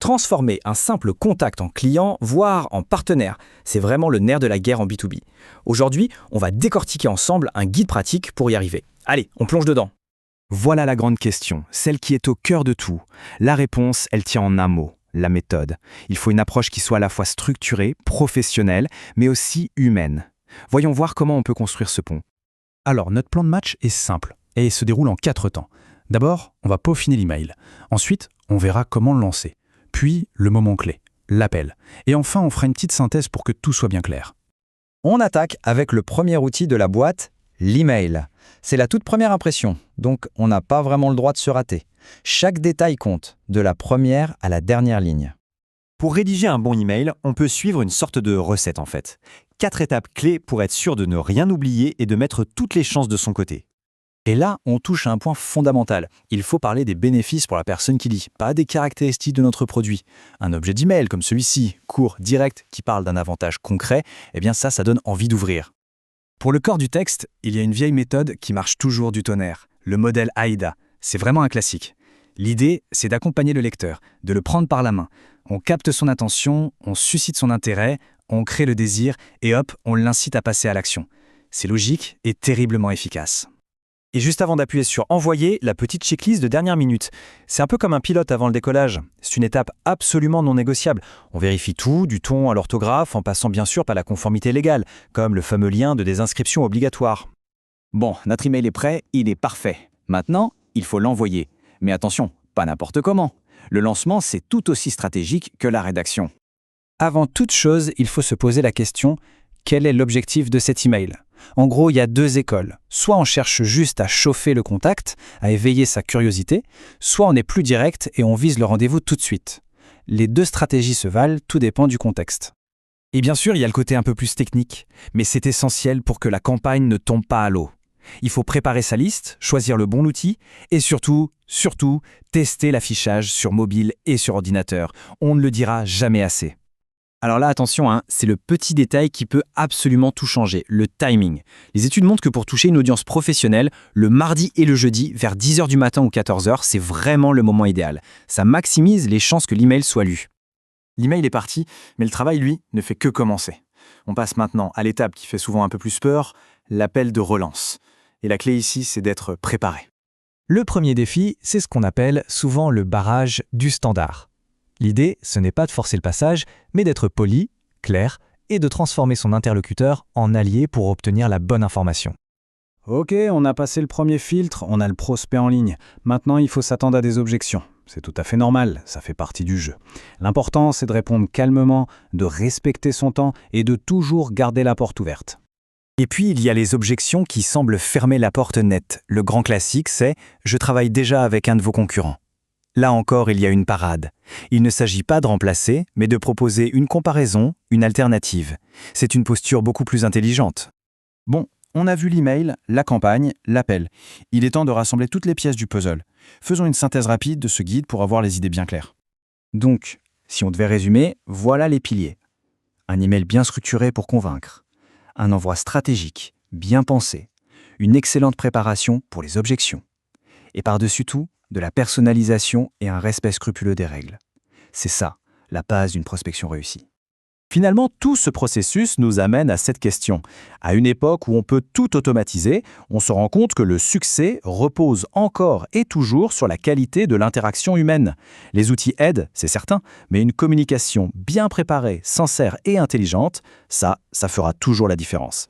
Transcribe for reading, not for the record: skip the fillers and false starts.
Transformer un simple contact en client, voire en partenaire, c'est vraiment le nerf de la guerre en B2B. Aujourd'hui, on va décortiquer ensemble un guide pratique pour y arriver. Allez, on plonge dedans. Voilà la grande question, celle qui est au cœur de tout. La réponse, elle tient en un mot, la méthode. Il faut une approche qui soit à la fois structurée, professionnelle, mais aussi humaine. Voyons voir comment on peut construire ce pont. Alors, notre plan de match est simple et se déroule en 4 temps. D'abord, on va peaufiner l'email. Ensuite, on verra comment le lancer. Puis, le moment clé, l'appel. Et enfin, on fera une petite synthèse pour que tout soit bien clair. On attaque avec le premier outil de la boîte, l'email. C'est la toute première impression, donc on n'a pas vraiment le droit de se rater. Chaque détail compte, de la première à la dernière ligne. Pour rédiger un bon email, on peut suivre une sorte de recette en fait. 4 étapes clés pour être sûr de ne rien oublier et de mettre toutes les chances de son côté. Et là, on touche à un point fondamental. Il faut parler des bénéfices pour la personne qui lit, pas des caractéristiques de notre produit. Un objet d'email comme celui-ci, court, direct, qui parle d'un avantage concret, eh bien ça donne envie d'ouvrir. Pour le corps du texte, il y a une vieille méthode qui marche toujours du tonnerre, le modèle AIDA. C'est vraiment un classique. L'idée, c'est d'accompagner le lecteur, de le prendre par la main. On capte son attention, on suscite son intérêt, on crée le désir et hop, on l'incite à passer à l'action. C'est logique et terriblement efficace. Et juste avant d'appuyer sur « Envoyer », la petite checklist de dernière minute. C'est un peu comme un pilote avant le décollage. C'est une étape absolument non négociable. On vérifie tout, du ton à l'orthographe, en passant bien sûr par la conformité légale, comme le fameux lien de désinscription obligatoire. Bon, notre email est prêt, il est parfait. Maintenant, il faut l'envoyer. Mais attention, pas n'importe comment. Le lancement, c'est tout aussi stratégique que la rédaction. Avant toute chose, il faut se poser la question « Quel est l'objectif de cet email ?» En gros, il y a 2 écoles. Soit on cherche juste à chauffer le contact, à éveiller sa curiosité, soit on est plus direct et on vise le rendez-vous tout de suite. Les 2 stratégies se valent, tout dépend du contexte. Et bien sûr, il y a le côté un peu plus technique, mais c'est essentiel pour que la campagne ne tombe pas à l'eau. Il faut préparer sa liste, choisir le bon outil et surtout, tester l'affichage sur mobile et sur ordinateur. On ne le dira jamais assez. Alors là, attention, c'est le petit détail qui peut absolument tout changer, le timing. Les études montrent que pour toucher une audience professionnelle, le mardi et le jeudi, vers 10h du matin ou 14h, c'est vraiment le moment idéal. Ça maximise les chances que l'email soit lu. L'email est parti, mais le travail, lui, ne fait que commencer. On passe maintenant à l'étape qui fait souvent un peu plus peur, l'appel de relance. Et la clé ici, c'est d'être préparé. Le premier défi, c'est ce qu'on appelle souvent le barrage du standard. L'idée, ce n'est pas de forcer le passage, mais d'être poli, clair et de transformer son interlocuteur en allié pour obtenir la bonne information. Ok, on a passé le premier filtre, on a le prospect en ligne. Maintenant, il faut s'attendre à des objections. C'est tout à fait normal, ça fait partie du jeu. L'important, c'est de répondre calmement, de respecter son temps et de toujours garder la porte ouverte. Et puis, il y a les objections qui semblent fermer la porte nette. Le grand classique, c'est « je travaille déjà avec un de vos concurrents ». Là encore, il y a une parade. Il ne s'agit pas de remplacer, mais de proposer une comparaison, une alternative. C'est une posture beaucoup plus intelligente. Bon, on a vu l'email, la campagne, l'appel. Il est temps de rassembler toutes les pièces du puzzle. Faisons une synthèse rapide de ce guide pour avoir les idées bien claires. Donc, si on devait résumer, voilà les piliers. Un email bien structuré pour convaincre. Un envoi stratégique, bien pensé. Une excellente préparation pour les objections. Et par-dessus tout, de la personnalisation et un respect scrupuleux des règles. C'est ça, la base d'une prospection réussie. Finalement, tout ce processus nous amène à cette question. À une époque où on peut tout automatiser, on se rend compte que le succès repose encore et toujours sur la qualité de l'interaction humaine. Les outils aident, c'est certain, mais une communication bien préparée, sincère et intelligente, ça fera toujours la différence.